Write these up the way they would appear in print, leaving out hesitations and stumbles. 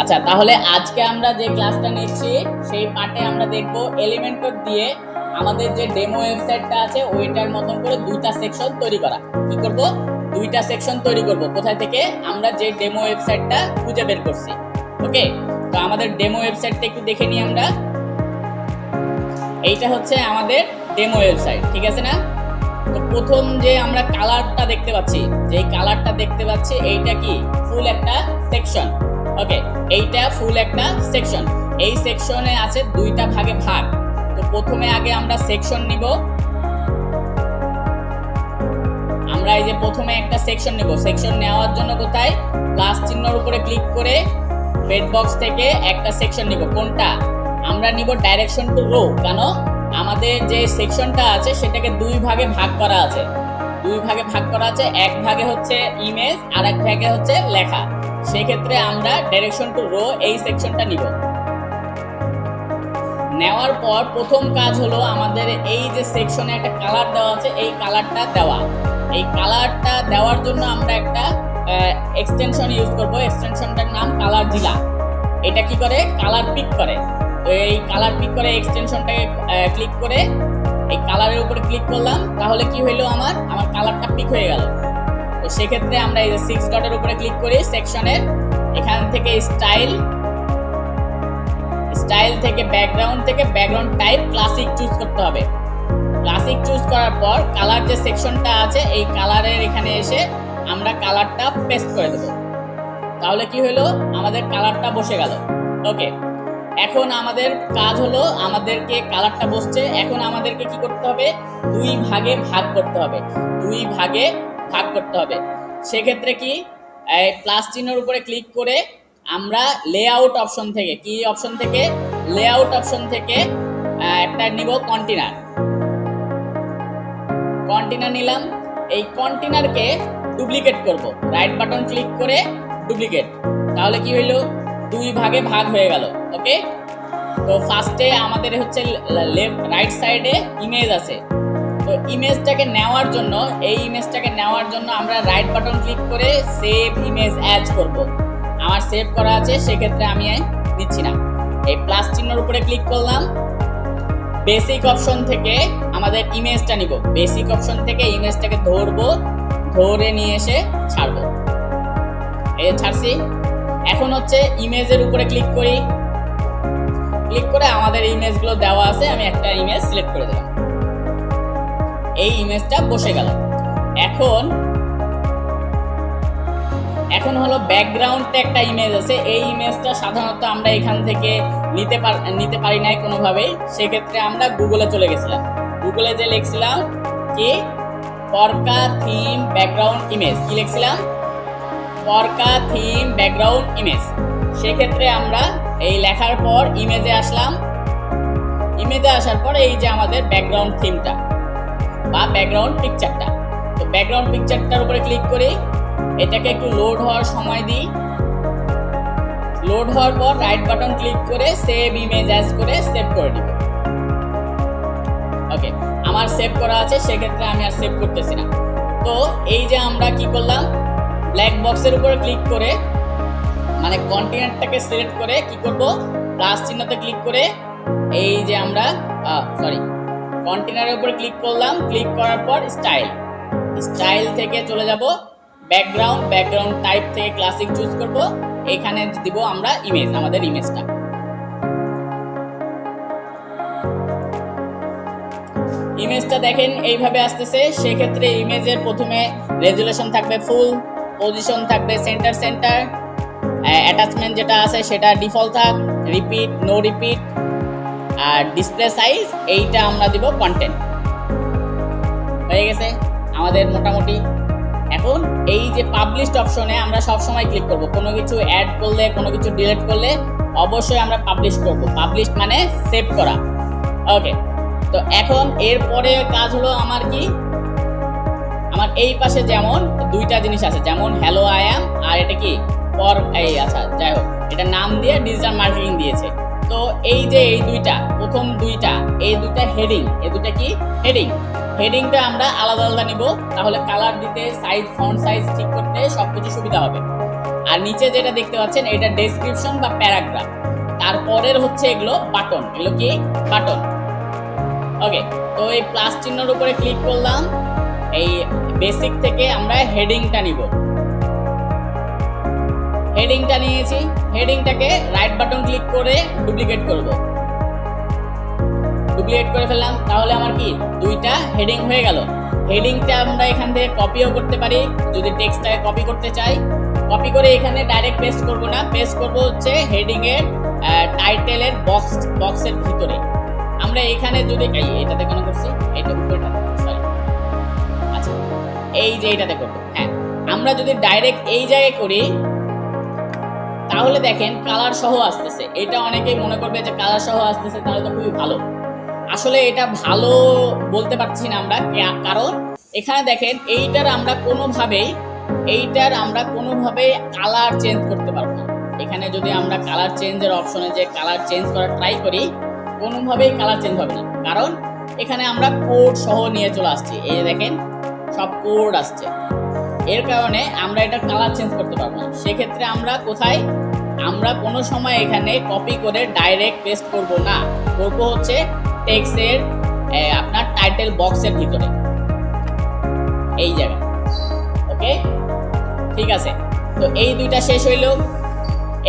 আচ্ছা, তাহলে আজকে আমরা যে ক্লাসটা নিচ্ছি সেই পার্টে আমরা দেখব এলিমেন্টর দিয়ে আমাদের যে ডেমো ওয়েবসাইটটা আছে ওইটার মতন করে দুইটা সেকশন তৈরি করা। কি করব? দুইটা সেকশন তৈরি করব। কোথায় থেকে? আমরা যে ডেমো ওয়েবসাইটটা খুঁজে বের করছি। ওকে, তো আমাদের ডেমো ওয়েবসাইটটা একটু দেখে নিই আমরা। এইটা হচ্ছে আমাদের ডেমো ওয়েবসাইট, ঠিক আছে না? তো প্রথম যে আমরা কালারটা দেখতে পাচ্ছি, যে কালারটা দেখতে পাচ্ছি এইটা কি ফুল একটা সেকশন। ওকে, এইটা ফুল একটা সেকশন। এই সেকশনে আছে দুইটা ভাগে ভাগ। তো প্রথমে আগে আমরা সেকশন নিব। আমরা এই যে প্রথমে একটা সেকশন নিব। সেকশন নেওয়ার জন্য কোথায়? প্লাস চিহ্নের উপরে ক্লিক করে ফেড বক্স থেকে একটা সেকশন নিব। কোনটা? আমরা নিব ডাইরেকশন টু রো। কেন? আমাদের যে সেকশনটা আছে সেটাকে দুই ভাগে ভাগ করা আছে। এক ভাগে হচ্ছে ইমেজ আর এক ভাগে হচ্ছে লেখা। সেক্ষেত্রে আমরা ডাইরেকশন টু রো এই সেকশনটা নিব। নেওয়ার পর প্রথম কাজ হলো আমাদের এই যে সেকশনে একটা কালার দেওয়া আছে, এই কালারটা দেওয়া। এই কালারটা দেওয়ার জন্য আমরা একটা এক্সটেনশন ইউজ করব। এক্সটেনশনটার নাম কালার জিলা। এটা কি করে? কালার পিক করে। তো এই কালার পিক করে এক্সটেনশনটাকে ক্লিক করে এই কালারের উপরে ক্লিক করলাম, তাহলে কি হইলো? আমার কালারটা পিক হয়ে গেল। তো সেক্ষেত্রে আমরা এই যে 6 ডটের উপরে ক্লিক করি সেকশনের, এখান থেকে স্টাইল থেকে ব্যাকগ্রাউন্ড টাইপ ক্লাসিক চুজ করতে হবে। ক্লাসিক চুজ করার পর কালার যে সেকশনটা আছে এই কালারের এখানে এসে আমরা কালারটা পেস্ট করে দেব। তাহলে কি হলো? আমাদের কালারটা বসে গেল। ওকে, এখন আমাদের কাজ হলো, আমাদেরকে কালারটা বসছে, এখন আমাদেরকে কি করতে হবে? দুই ভাগে ভাগ করতে হবে। সেক্ষেত্রে কি প্লাস চিহ্নের উপরে ক্লিক করে আমরা লেআউট অপশন থেকে একটা নিব কন্টেনার নিলাম। এই কন্টেনারকে ডুপ্লিকেট করব। রাইট বাটন ক্লিক করে ডুপ্লিকেট। তাহলে কি হইলো? দুই ভাগে ভাগ হয়ে গেল। ওকে, তো ফার্স্টে আমাদের হচ্ছে রাইট সাইডে ইমেজ আছে। তো ইমেজটাকে নেওয়ার জন্য আমরা রাইট বাটন ক্লিক করে সেভ ইমেজ অ্যাজ করব। আমার সেভ করা আছে, সেক্ষেত্রে আমি দিচ্ছি না। এই প্লাস চিহ্নের উপরে ক্লিক করলাম। বেসিক অপশন থেকে আমাদের ইমেজটা নিব। বেসিক অপশন থেকে ইমেজটাকে ধরে নিয়ে এসে ছাড়বো। এই ছাড়ছি। এখন হচ্ছে ইমেজের উপরে ক্লিক করে আমাদের ইমেজগুলো দেওয়া আছে, আমি একটা ইমেজ সিলেক্ট করে দিলাম। এই ইমেজটা বসে গেল। এখন হলো ব্যাকগ্রাউন্ডে একটা ইমেজ আছে। এই ইমেজটা সাধারণত আমরা এখান থেকে নিতে পারি নাই কোনোভাবেই। সেক্ষেত্রে আমরা গুগলে চলে গেছিলাম। গুগলে যে লিখছিলাম কি পরকা থিম ব্যাকগ্রাউন্ড ইমেজ, কি লিখছিলাম? পরকা থিম ব্যাকগ্রাউন্ড ইমেজ। সেক্ষেত্রে আমরা এই লেখার পর ইমেজে আসলাম। ইমেজে আসার পর এই যে আমাদের ব্যাকগ্রাউন্ড থিমটা বা ব্যাকগ্রাউন্ড পিকচারটা, তো ব্যাকগ্রাউন্ড পিকচারটার উপরে ক্লিক করি। এটাকে একটু লোড হওয়ার সময় দিই। লোড হওয়ার পর রাইট বাটন ক্লিক করে সেভ ইমেজ অ্যাজ করে সেভ করে দিব। ওকে, আমার সেভ করা আছে, সেক্ষেত্রে আমি আর সেভ করতেছি না। তো এই যে আমরা কি করলাম, ব্ল্যাক বক্সের উপরে ক্লিক করে মানে কন্টেনারটাকে সিলেক্ট করে কি করব? প্লাস চিহ্নতে ক্লিক করে এই যে আমরা কন্টেনারের উপরে ক্লিক করলাম। ক্লিক করার পর স্টাইল থেকে চলে যাব ব্যাকগ্রাউন্ড টাইপ থেকে ক্লাসিক চুজ করব। এখানে দিব আমরা ইমেজ, আমাদের ইমেজটা। ইমেজটা দেখেন এইভাবে আসতেছে। সেক্ষেত্রে ইমেজের প্রথমে রেজুলেশন থাকবে ফুল, পজিশন থাকবে সেন্টার, অ্যাটাচমেন্ট যেটা আছে সেটা ডিফল্ট থাক, রিপিট, নো রিপিট, আর ডিসপ্লে সাইজ এইটা আমরা দিব কন্টেন্ট। হয়ে গেছে আমাদের মোটামুটি। এখন এই যে পাবলিশড অপশনে আমরা সব সময় ক্লিক করব। কোনো কিছু অ্যাড করলে, কোনো কিছু ডিলিট করলে অবশ্যই আমরা পাবলিশ করব। পাবলিশ মানে সেভ করা। ওকে, তো এখন এরপরে কাজ হলো আমার কি, আমার এই পাশে যেমন দুইটা জিনিস আছে, যেমন হ্যালো আই অ্যাম আর এটা কি আচ্ছা যাই হোক, এটা নাম দিয়ে ডিজিটাল মার্কেটিং দিয়েছে। তো এই যে এই দুইটা হেডিং, এই দুইটা কি হেডিংটা আমরা আলাদা নিব। তাহলে কালার দিতে, সাইজ, ফন্ট সাইজ ঠিক করতে সবকিছু সুবিধা হবে। আর নিচে যেটা দেখতে পাচ্ছেন এটা ডেসক্রিপশন বা প্যারাগ্রাফ। তারপরের হচ্ছে এগুলো বাটন, এগুলো কি বাটন। ওকে, তো এই প্লাস চিহ্নের উপরে ক্লিক করলাম, এই বেসিক থেকে আমরা হেডিংটা নিব। হেডিংটা নিয়েছি, হেডিংটাকে রাইট বাটন ক্লিক করে ডুপ্লিকেট করব। ডুপ্লিকেট করে ফেললাম, তাহলে আমার কি দুইটা হেডিং হয়ে গেল। হেডিংটা আমরা এখান থেকে কপিও করতে পারি, যদি টেক্সটটাকে কপি করতে চাই। কপি করে এখানে ডাইরেক্ট পেস্ট করব না, পেস্ট করব হচ্ছে হেডিংয়ের টাইটেলের বক্সের ভিতরে। আমরা এখানে যদি এটাতে কেন করছি, এটা উপরেটা সরি, আচ্ছা এই যে এইটাতে করবো। হ্যাঁ, আমরা যদি ডাইরেক্ট এই জায়গায় করি তাহলে দেখেন কালার সহ আসতেছে। এটা অনেকেই মনে করবে যে কালার সহ আসতেছে তাহলে তো খুবই ভালো। আসলে এটা ভালো বলতে পারছি না আমরা, কারণ এখানে দেখেন এইটার আমরা কোনোভাবেই কালার চেঞ্জ করতে পারবো না। এখানে যদি আমরা কালার চেঞ্জের অপশনে যে কালার চেঞ্জ করার ট্রাই করি, কোনোভাবেই কালার চেঞ্জ হবে না, কারণ এখানে আমরা কোড সহ নিয়ে চলে আসছি। এই যে দেখেন সব কোড আসছে, এর কারণে আমরা এটা কালার চেঞ্জ করতে পারবো না। সেক্ষেত্রে আমরা কোনো সময় এখানে কপি করে ডাইরেক্ট পেস্ট করব না, করবো হচ্ছে টেক্সটের আপনার টাইটেল বক্সের ভিতরে, এই জায়গায়। ওকে, ঠিক আছে। তো এই দুইটা শেষ হইলো।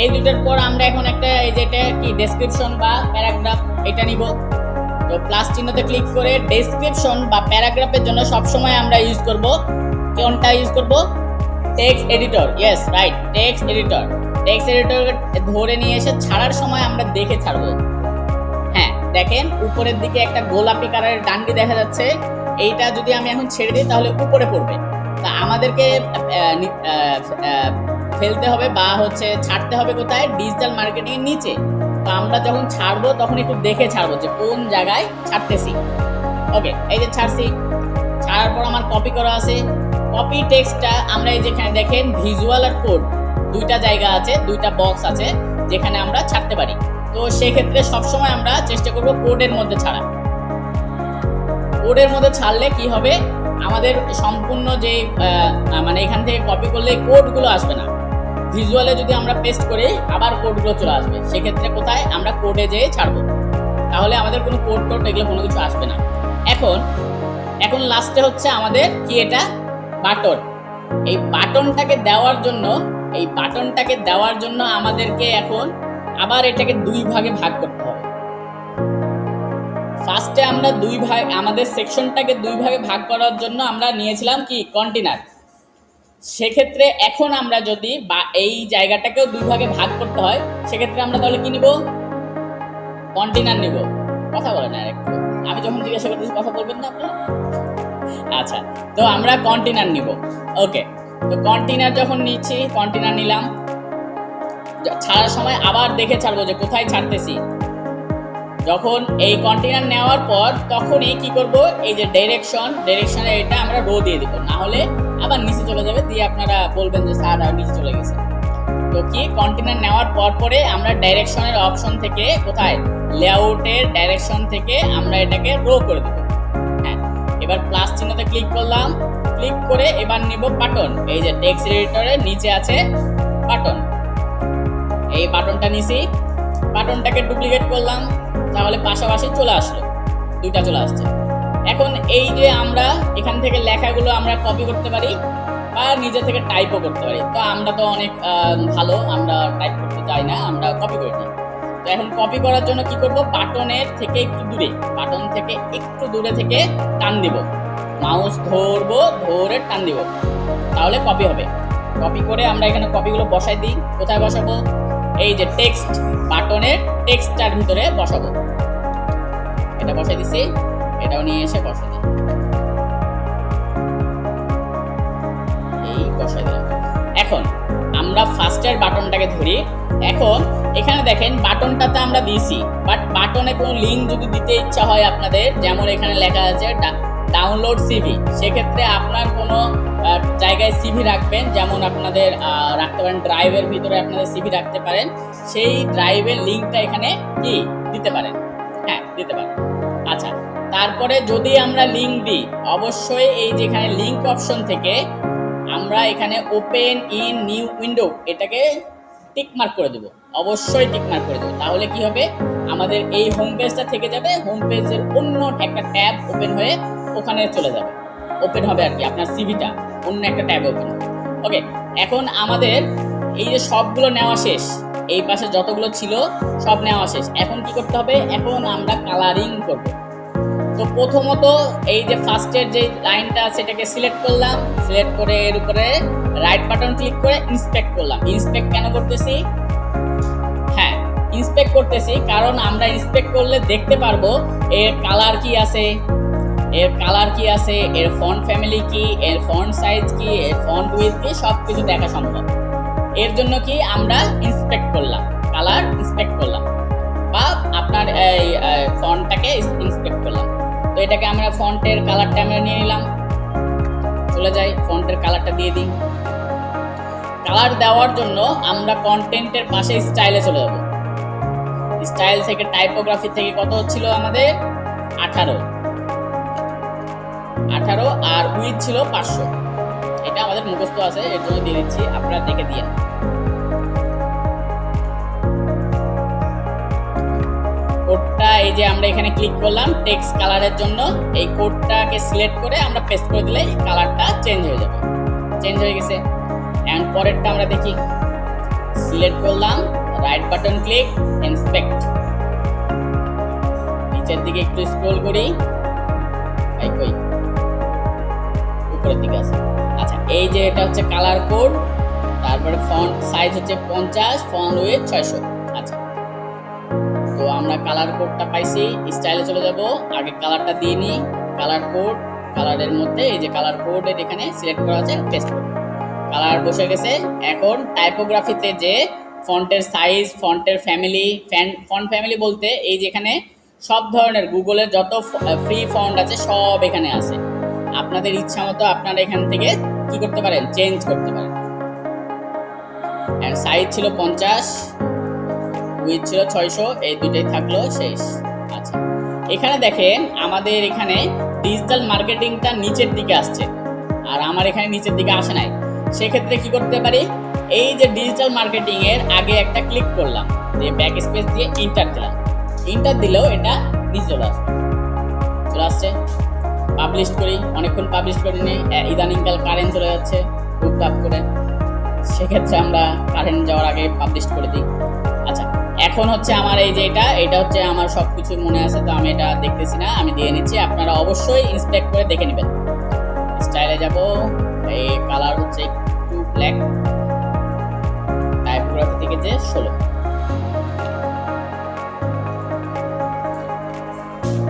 এই দুইটার পর আমরা এখন একটা এই যেটা কি ডেসক্রিপশন বা প্যারাগ্রাফ, এটা নিব। তো প্লাস চিহ্নতে ক্লিক করে ডেসক্রিপশন বা প্যারাগ্রাফের জন্য সবসময় আমরা ইউজ করব কোনটা ইউজ করব, text editor. Yes right, text editor. Text editor ধরে নিয়ে এসে ছাড়ার সময় আমরা দেখে ছাড়বো। হ্যাঁ, দেখেন উপরের দিকে একটা গোলাপি কালারের ডান্ডি দেখা যাচ্ছে, এইটা যদি আমি এখন ছেড়ে দিই তাহলে উপরে পড়বে। তা আমাদেরকে ফেলতে হবে বা হচ্ছে ছাড়তে হবে কোথায়, ডিজিটাল মার্কেটিং এর নিচে। তো আমরা যখন ছাড়বো তখন একটু দেখে ছাড়বো যে কোন জায়গায় ছাড়তেছি। ওকে, এই যে ছাড়ছি, ছাড়ার পর আমার কপি করা আছে। কপি টেক্সটটা আমরা এই যেখানে দেখেন ভিজুয়াল আর কোড দুইটা জায়গা আছে, দুইটা বক্স আছে যেখানে আমরা ছাড়তে পারি। তো সেক্ষেত্রে সবসময় আমরা চেষ্টা করব কোডের মধ্যে ছাড়া। কোডের মধ্যে ছাড়লে কি হবে, আমাদের সম্পূর্ণ যে মানে এখান থেকে কপি করলে কোডগুলো আসবে না, ভিজুয়ালে যদি আমরা পেস্ট করি আবার কোডগুলো চলে আসবে। সেক্ষেত্রে কোথায় আমরা কোডে যেয়ে ছাড়বো, তাহলে আমাদের কোনো কোড এগুলো কোনো কিছু আসবে না। এখন লাস্টে হচ্ছে আমাদের কি, এটা বাটন। এই বাটনটাকে দেওয়ার জন্য আমাদেরকে এখন আবার এটাকে দুই ভাগে ভাগ করতে হবে। ফার্স্টে আমরা আমাদের সেকশনটাকে দুই ভাগে ভাগ করার জন্য আমরা নিয়েছিলাম কি কন্টেনার। সেক্ষেত্রে এখন আমরা যদি এই জায়গাটাকেও দুই ভাগে ভাগ করতে হয়, সেক্ষেত্রে আমরা তাহলে কি নিব, কন্টেনার নিব। কথা বলেন আর একটু, আমি যখন জিজ্ঞাসা করতেছি কথা বলবেন না আপনারা? আচ্ছা, তো আমরা কন্টেনার নিব। ওকে, তো কন্টেনার যখন নিচ্ছি, কন্টেনার নিলাম, ছাড়ার সময় আবার দেখে ছাড়বো যে কোথায় ছাড়তেছি। যখন এই কন্টেনার নেওয়ার পর তখনই কি করব, এই যে ডিরেকশনে এটা আমরা রো দিয়ে দিব, না হলে আবার নিচে চলে যাবে, দিয়ে আপনারা বলবেন যে স্যার আর নিচে চলে গেছে। তো কি কন্টেনার নেওয়ার পরে আমরা ডাইরেকশনের অপশন থেকে কোথায়, লেআউটের ডাইরেকশন থেকে আমরা এটাকে রো করে দেব। হ্যাঁ, এবার প্লাস চিহ্নতে ক্লিক করলাম, ক্লিক করে এবার নিব বাটন। এই যে টেক্সট এডিটরের নিচে আছে বাটন, এই বাটনটা নিছি, বাটনটাকে ডুপ্লিকেট করলাম, তাহলে পাশাপাশি চলে আসলো, দুইটা চলে আসছে। এখন এই যে আমরা এখান থেকে লেখাগুলো আমরা কপি করতে পারি বা নিজে থেকে টাইপও করতে পারি। তো আমরা তো অনেক ভালো, আমরা টাইপ করতে চাই না, আমরা কপি করে নিই। তো এখন কপি করার জন্য কি করব, বাটন থেকে একটু দূরে থেকে টান দিব, মাউস ধরবো, ধরে টান দিব, তাহলে কপি হবে। কপি করে আমরা এখানে কপিগুলো বসাই দিই। কোথায় বসাবো, এই যে টেক্সট বাটনের টেক্সটটার ভিতরে বসাবো। এটা বসাই দিছি, এটাও নিয়ে এসে বসাই দিই, এই বসাই দিলাম। এখন আমরা ফার্স্টের বাটনটাকে ধরি। এখন এখানে দেখেন বাটনটাতে আমরা দিয়েছি, বাট বাটনে কোনো লিঙ্ক যদি দিতে ইচ্ছা হয় আপনাদের, যেমন এখানে লেখা আছে ডাউনলোড সিভি, সেক্ষেত্রে আপনার কোনো জায়গায় সিভি রাখবেন, যেমন আপনাদের রাখতে পারেন ড্রাইভের ভিতরে আপনাদের সিভি রাখতে পারেন, সেই ড্রাইভের লিঙ্কটা এখানে কি দিতে পারেন। হ্যাঁ, দিতে পারেন। আচ্ছা, তারপরে যদি আমরা লিঙ্ক দিই, অবশ্যই এই যেখানে লিঙ্ক অপশন থেকে আমরা এখানে ওপেন ইন নিউ উইন্ডো এটাকে টিক মার্ক করে দেব, অবশ্যই টিক মার্ক করে দেবো। তাহলে কি হবে, আমাদের এই হোম পেজটা থেকে যাবে, হোম পেজের অন্য একটা ট্যাব ওপেন হয়ে ওখানে চলে যাবে, ওপেন হবে আর কি, আপনার সিভিটা অন্য একটা ট্যাবে ওপেন হবে। ওকে, এখন আমাদের এই যে সবগুলো নেওয়া শেষ, এই পাশে যতগুলো ছিল সব নেওয়া শেষ। এখন কি করতে হবে, এখন আমরা কালারিং করব। তো প্রথমত এই যে ফার্স্টের যে লাইনটা আছে এটাকে সিলেক্ট করলাম, সিলেক্ট করে এর উপরে রাইট বাটন ক্লিক করে ইন্সপেক্ট করলাম। ইন্সপেক্ট কেন করতেছি, হ্যাঁ ইন্সপেক্ট করতেছি কারণ আমরা ইন্সপেক্ট করলে দেখতে পারবো এর কালার কি আছে, এর কালার কি আছে, এর ফন্ট ফ্যামিলি কি, এর ফন্ট সাইজ কি, এর ফন্ট উইডথ কি, সব কিছু দেখা সম্ভব। এর জন্য কি আমরা ইন্সপেক্ট করলাম, কালার ইন্সপেক্ট করলাম, বা আপনার এই ফন্টটাকে ইন্সপেক্ট করলাম। তো এটাকে আমরা ফন্টের কালারটা আমরা নিয়ে নিলাম, চলে যাই ফন্টের কালারটা দিয়ে দিই। কালার দেওয়ার জন্য আমরা কন্টেন্টের পাশে স্টাইলে চলে যাব। স্টাইল থেকে টাইপোগ্রাফি থেকে কত ছিল আমাদের 18 আর উইথ ছিল 500। এটা আমাদের মুখস্থ আছে, এর জন্য দিয়ে দিচ্ছি, আপনারা দেখে দিয়ে। কোডটা এই যে আমরা এখানে ক্লিক করলাম টেক্সট কালারের জন্য, এই কোডটাকে সিলেক্ট করে আমরা পেস্ট করে দিলে কালারটা চেঞ্জ হয়ে যাবে। চেঞ্জ হয়ে গেছে। এন্ড পরেরটা আমরা দেখি, সিলেক্ট করলাম, রাইট বাটন ক্লিক, ইন্সপেক্ট, নিচের দিকে একটু স্ক্রল করি, এই কই উপরের দিকে আছে। আচ্ছা, এই যে এটা হচ্ছে কালার কোড, তারপরে ফন্ট সাইজ হচ্ছে 50, ফন্ট উইডথ 600। আচ্ছা, তো আমরা কালার কোডটা পাইছি, স্টাইলে চলে যাব, আগে কালারটা দিয়ে নিই। কালার কোড, কালারের মধ্যে এই যে কালার কোড এখানে সিলেক্ট করা আছে, পেস্ট করব। কালার বসে গেছে। এখন টাইপোগ্রাফিতে যে ফন্টের সাইজ, ফন্টের ফ্যামিলি, ফন্ট ফ্যামিলি বলতে এই যেখানে সব ধরনের গুগলের যত ফ্রি ফন্ট আছে সব এখানে আছে। আপনাদের ইচ্ছা মতো আপনারা এখান থেকে কি করতে পারেন, চেঞ্জ করতে পারেন। সাইজ ছিল 50, উইথ ছিল 600, এই দুইটাই থাকলো, শেষ। আচ্ছা, এখানে দেখেন আমাদের এখানে ডিজিটাল মার্কেটিংটা নিচের দিকে আসছে, আর আমার এখানে নিচের দিকে আসে নাই। সেক্ষেত্রে কি করতে পারি, এই যে ডিজিটাল মার্কেটিং এর আগে একটা ক্লিক করলাম, যে ব্যাক স্পেস দিয়ে ইন্টার দিলাম, ইন্টার দিলেও এটা নিচে চলে আসছে। পাবলিশ করি, অনেকক্ষণ পাবলিশ করে নিই, ইদানিংকাল কারেন্ট চলে যাচ্ছে খুব টাপ করে, সেক্ষেত্রে আমরা কারেন্ট যাওয়ার আগে পাবলিশ করে দিই। আচ্ছা, এখন হচ্ছে আমার এই যে এটা হচ্ছে আমার সব কিছু মনে আছে, তো আমি এটা দেখতেছি না, আমি দিয়ে নিচ্ছি। আপনারা অবশ্যই ইন্সপেক্ট করে দেখে নেবেন। স্টাইলে যাব, এই কালার হচ্ছে একটু ব্ল্যাক, টাইপোগ্রাফি থেকে যে 16।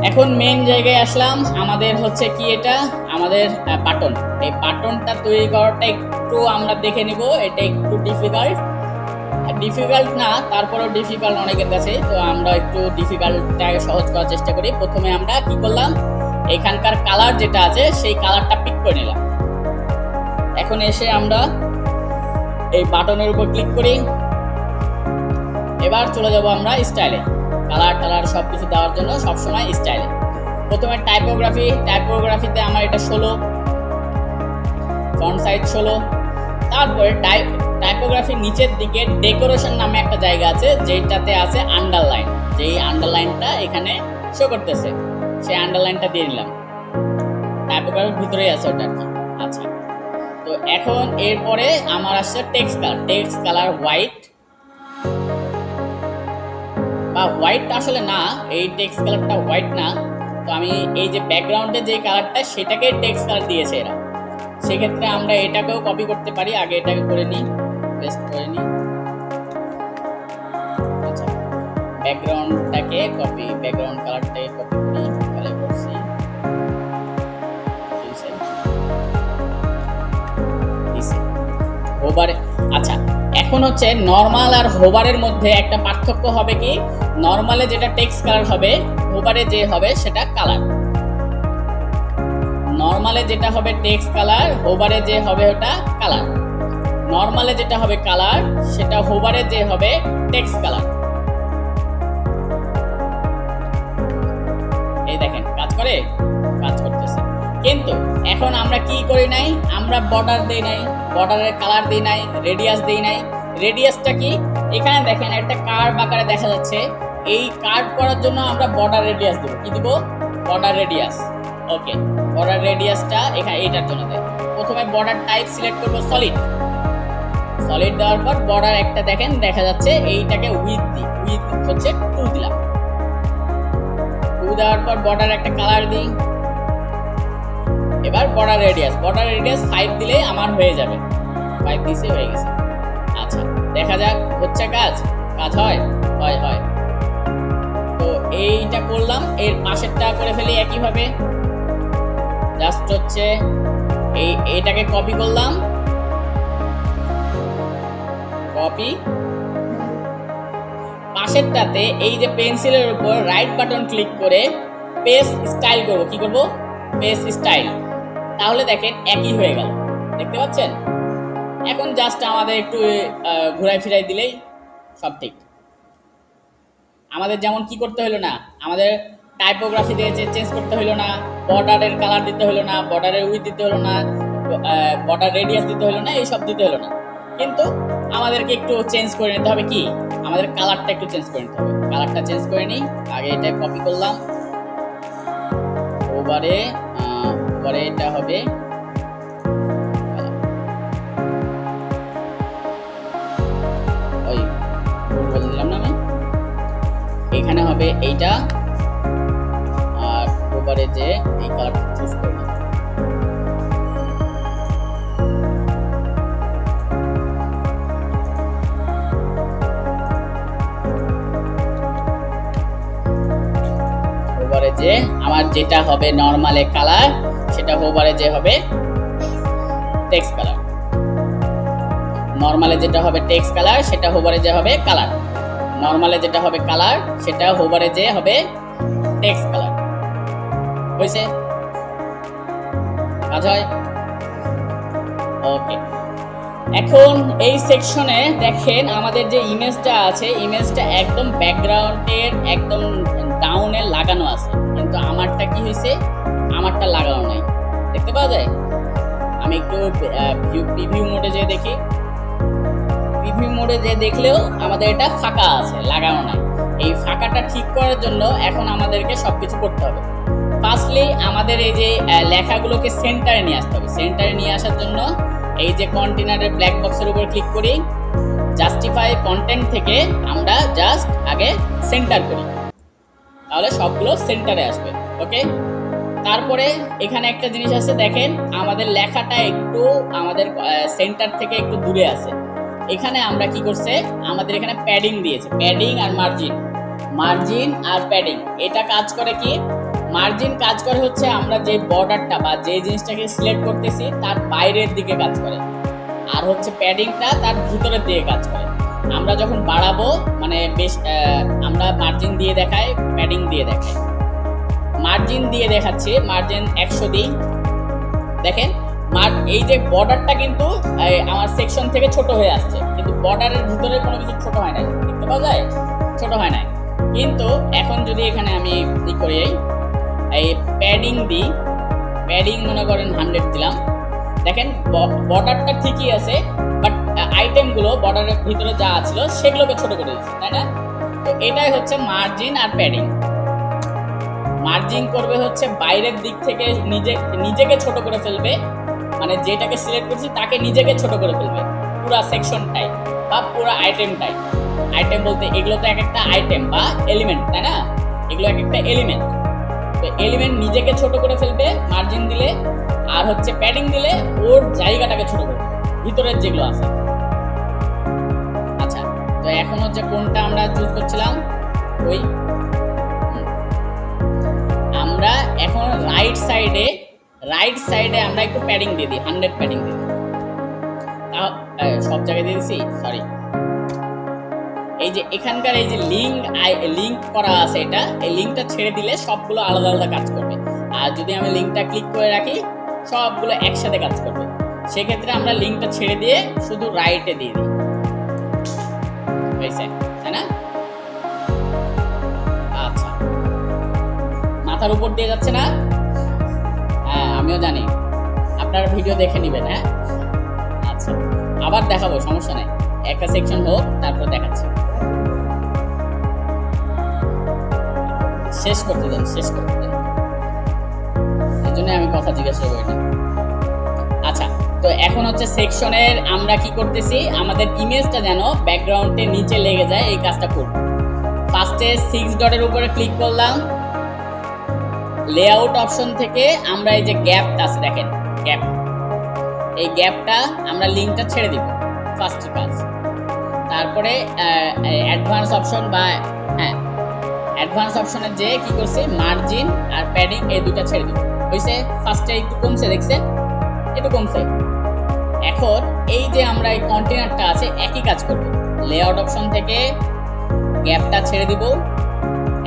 এখন মেইন জায়গায় আসলাম, আমাদের হচ্ছে কি, এটা আমাদের বাটন। এই বাটনটা তৈরি করাটা একটু আমরা দেখে নিব, এটা একটু ডিফিকাল্ট না, তারপরেও ডিফিকাল্ট অনেকের কাছে, তো আমরা একটু ডিফিকাল্টটাকে সহজ করার চেষ্টা করি। প্রথমে আমরা কি করলাম, এখানকার কালার যেটা আছে সেই কালারটা পিক করে নিলাম। এখন এসে আমরা এই বাটনের উপর ক্লিক করি, এবার চলে যাব আমরা স্টাইলে। কালার টালার সব কিছু দেওয়ার জন্য সবসময় স্টাইলে। প্রথমে টাইপোগ্রাফিতে আমার এটা 16, ফন্ট সাইজ 16। তারপরে টাইপোগ্রাফির নিচের দিকে ডেকোরেশন নামে একটা জায়গা আছে, যেটাতে আছে আন্ডারলাইন, যেই আন্ডারলাইনটা এখানে শো করতেছে, সেই আন্ডারলাইনটা দিয়ে নিলাম। টাইপোগ্রাফির ভিতরেই আছে ওটা। আচ্ছা, তো এখন এরপরে আমার আসছে টেক্সট কালার হোয়াইট, বা হোয়াইট আসলে না, এই টেক্সট কালারটা হোয়াইট না, তো আমি এই যে ব্যাকগ্রাউন্ডে যে কালারটা সেটাকে টেক্সট কালার দিয়েছে এরা। সেক্ষেত্রে আমরা এটাকেও কপি করতে পারি, আগে এটাকে করে নিই, পেস্ট করে নিই। আচ্ছা, ব্যাকগ্রাউন্ডটাকে কপি, ব্যাকগ্রাউন্ড কালারটাকে কপি করি, তাহলে করছি হোভারে। আচ্ছা, এখন হচ্ছে নরমাল আর হোভারের মধ্যে একটা পার্থক্য হবে কি, নরমালে যেটা টেক্সট কালার হবে, হোভারে যে হবে সেটা কালার। নরমালে যেটা হবে টেক্সট কালার, হোভারে যে হবে ওটা কালার। নরমালে যেটা হবে কালার, সেটা হোভারে যে হবে টেক্সট কালার। এই দেখেন কাজ করতেছে। কিন্তু এখন আমরা কি করি নাই, আমরা বর্ডার দেই নাই, বর্ডারের কালার দেই নাই, রেডিয়াস দেই নাই। রেডিয়াসটা কি, এখানে দেখেন একটা কার্ভ আকারে দেখা যাচ্ছে, এই কার্ভ করার জন্য আমরা বর্ডার রেডিয়াস দেব। কি দিব? Border radius. ওকে, বর্ডার রেডিয়াসটা এখানে এইটার জন্য দেব। প্রথমে বর্ডার টাইপ সিলেক্ট করব সলিড। সলিড দেওয়ার পর বর্ডার একটা দেখেন দেখা যাচ্ছে, এইটাকে উইথ দিই, উইথ হচ্ছে 2 দিলাম। 2 দেওয়ার পর বর্ডার একটা কালার দিই। এবার বর্ডার রেডিয়াস 5 দিলে আমার হয়ে যাবে। 5 দিছে, হয়ে গেছে। আচ্ছা, দেখা যাক হচ্ছে কাজ হয় হয়। তো এইটা করলাম, এর পাশেরটা করে ফেলি একইভাবে। জাস্ট হচ্ছে এইটাকে কপি করলাম, কপি। পাশেরটাতে এই যে পেন্সিলের উপর রাইট বাটন ক্লিক করে পেস্ট স্টাইল করব। কি করব? Paste style. তাহলে দেখেন একই হয়ে গেল, দেখতে পাচ্ছেন? এখন জাস্ট আমাদের একটু ঘুরাই ফিরাই দিলেই সব ঠিক। আমাদের যেমন কি করতে হলো না, আমাদের টাইপোগ্রাফি দিয়ে চেঞ্জ করতে হলো না, বর্ডারের কালার দিতে হলো না, বর্ডারের উইথ দিতে হলো না, বর্ডার রেডিয়াস দিতে হলো না, এইসব দিতে হলো না। কিন্তু আমাদেরকে একটু চেঞ্জ করে নিতে হবে। কি? আমাদের কালারটা একটু চেঞ্জ করে নিতে হবে। কালারটা চেঞ্জ করে নিই। আগে এটা কপি করলাম, ওভারে এটা হবে ওই বলে দিলাম না আমি, এখানে হবে এইটা, আর ওভারে যে এই কালারটা চুজ করে নিই। ওভারে যে আমার যেটা হবে নরমালে কালার, সেটা ওভারে যে হবে টেক্সট কালার। নরমালে যেটা হবে টেক্সট কালার, সেটা ওভারে যে হবে কালার। নরমালে যেটা হবে কালার, সেটা ওভারে যে হবে টেক্সট কালার। হয়েছে? কাজ হয়? ওকে, এখন এই সেকশনে দেখেন আমাদের যে ইমেজটা আছে, ইমেজটা একদম ব্যাকগ্রাউন্ডের একদম ডাউনে লাগানো আছে, কিন্তু আমারটা কি হয়েছে, আমারটা লাগানো নাই। দেখতে পাওয়া যায়? আমি একটু প্রিভিউ মোডে যে দেখি, প্রিভিউ মোডে যে দেখলেও আমাদের এটা ফাঁকা আছে, লাগানো নাই। এই ফাঁকাটা ঠিক করার জন্য এখন আমাদেরকে সবকিছু করতে হবে। ফার্স্টলি আমাদের এই যে লেখাগুলোকে সেন্টারে নিয়ে আসতে হবে। সেন্টারে নিয়ে আসার জন্য এই যে কন্টেনারের ব্ল্যাক বক্সের উপর ক্লিক করি, জাস্টিফাই কন্টেন্ট থেকে আমরা জাস্ট আগে সেন্টার করি, তাহলে সবগুলো সেন্টারে আসবে। ওকে, তারপরে এখানে একটা জিনিস আছে, দেখেন আমাদের লেখাটা একটু আমাদের সেন্টার থেকে একটু দূরে আছে। এখানে আমরা কি করছে, আমাদের এখানে প্যাডিং দিয়েছে, প্যাডিং আর মার্জিন আর প্যাডিং। এটা কাজ করে কি, মার্জিন কাজ করে হচ্ছে আমরা যে বর্ডারটা বা যে জিনিসটাকে সিলেক্ট করতেছি তার বাইরের দিকে কাজ করে, আর হচ্ছে প্যাডিংটা তার ভিতরের দিকে কাজ করে। আমরা যখন বাড়াবো মানে বেশ আমরা মার্জিন দিয়ে দেখাই, প্যাডিং দিয়ে দেখাই। মার্জিন দিয়ে দেখাচ্ছি, মার্জিন 100 দিই। দেখেন এই যে বর্ডারটা কিন্তু আমার সেকশন থেকে ছোট হয়ে আসছে, কিন্তু বর্ডারের ভিতরে কোনো কিছু ছোট হয় নাই। দেখতে পাওয়া যায়? ছোট হয় নাই। কিন্তু এখন যদি এখানে আমি ই করি, এই প্যাডিং দিই, প্যাডিং মনে করেন 100 দিলাম। দেখেন বর্ডারটা ঠিকই আছে, বাট আইটেমগুলো বর্ডারের ভিতরে যা ছিল সেগুলোকে ছোট করে দিচ্ছে, তাই না? তো এটাই হচ্ছে মার্জিন আর প্যাডিং। মার্জিন করবে হচ্ছে বাইরের দিক থেকে নিজেকে ছোট করে ফেলবে, মানে যেটাকে সিলেক্ট করছি তাকে নিজেকে ছোট করে ফেলবে, পুরা সেকশনটাই বা পুরা আইটেমটাই। আইটেম বলতে এগুলো তো এক একটা আইটেম বা এলিমেন্ট, তাই না? এগুলো এক একটা এলিমেন্ট। তো এলিমেন্ট নিজেকে ছোট করে ফেলবে মার্জিন দিলে, আর হচ্ছে প্যাডিং দিলে ওর জায়গাটাকে ছোট করে ফেলবে, ভিতরের যেগুলো আছে। আচ্ছা, তো এখন হচ্ছে কোনটা আমরা চুজ করছিলাম, ওই আমরা এখন রাইট সাইডে আমরা একটু প্যাডিং দিয়ে দিই, 100 প্যাডিং দিয়ে দিই। সব জায়গায় দিয়ে দিচ্ছি, সরি। এই যে এখানকার এই যে লিঙ্ক করা আছে, এটা এই লিঙ্কটা ছেড়ে দিলে সবগুলো আলাদা আলাদা কাজ করবে, আর যদি আমি লিঙ্কটা ক্লিক করে রাখি সবগুলো একসাথে কাজ করবে। সেক্ষেত্রে আমরা লিঙ্কটা ছেড়ে দিয়ে শুধু রাইটে দিয়ে দিই, হয়েছে, তাই না? আচ্ছা, মাথার উপর দিয়ে যাচ্ছে না? হ্যাঁ, আমিও জানি। আপনারা ভিডিও দেখে নেবেন। হ্যাঁ, আচ্ছা, আবার দেখাবো, সমস্যা নেই, একটা সেকশন হোক তারপর দেখাচ্ছি। শেষ করতে দেন, শেষ করতে দেন, এই জন্য আমি কথা জিজ্ঞাসা করি না। আচ্ছা, তো এখন হচ্ছে সেকশনের আমরা কি করতেছি, আমাদের ইমেজটা যেন ব্যাকগ্রাউন্ডের নিচে লেগে যায় এই কাজটা করব। ফার্স্টে 6 ডটের উপরে ক্লিক করলাম, লেআউট অপশন থেকে আমরা এই যে গ্যাপটা আছে দেখেন, গ্যাপ, এই গ্যাপটা আমরা লিঙ্কটা ছেড়ে দিব, ফার্স্ট কাজ। তারপরে অ্যাডভান্স অপশন বা হ্যাঁ অ্যাডভান্স অপশনে যে কি করছে, মার্জিন আর প্যাডিং এই দুটো ছেড়ে দিব। হয়েছে, ফার্স্টে একটু কমছে, দেখছেন একটু কমছে। এখন এই যে আমরা এই কন্টেনারটা আছে একই কাজ করব, লেআউট অপশন থেকে গ্যাপটা ছেড়ে দিব,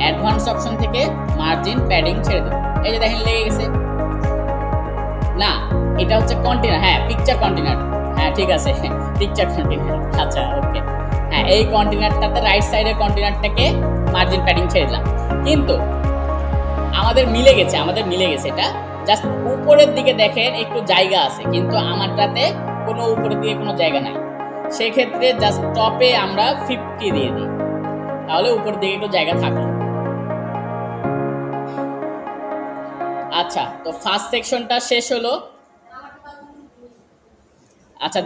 অ্যাডভান্স অপশন থেকে মার্জিন প্যাডিং ছেড়ে দেব। এই যে দেখেন লেগে গেছে না, এটা হচ্ছে কন্টেনার, হ্যাঁ পিকচার কন্টেনার, হ্যাঁ ঠিক আছে, পিকচার কন্টেনার, আচ্ছা ওকে। হ্যাঁ, এই কন্টেনারটাতে রাইট সাইডের কন্টেনারটাকে মার্জিন প্যাডিং ছেড়ে দিলাম, কিন্তু আমাদের মিলে গেছে, এটা জাস্ট উপরের দিকে দেখেন একটু জায়গা আছে, কিন্তু আমারটাতে কোনো উপরের দিকে কোনো জায়গা নাই। সেক্ষেত্রে জাস্ট টপে আমরা 50 দিয়ে দিই, তাহলে উপরের দিকে একটু জায়গা থাকলো। আচ্ছা, তো ফার্স্ট সেকশনটা শেষ হলো। আচ্ছা।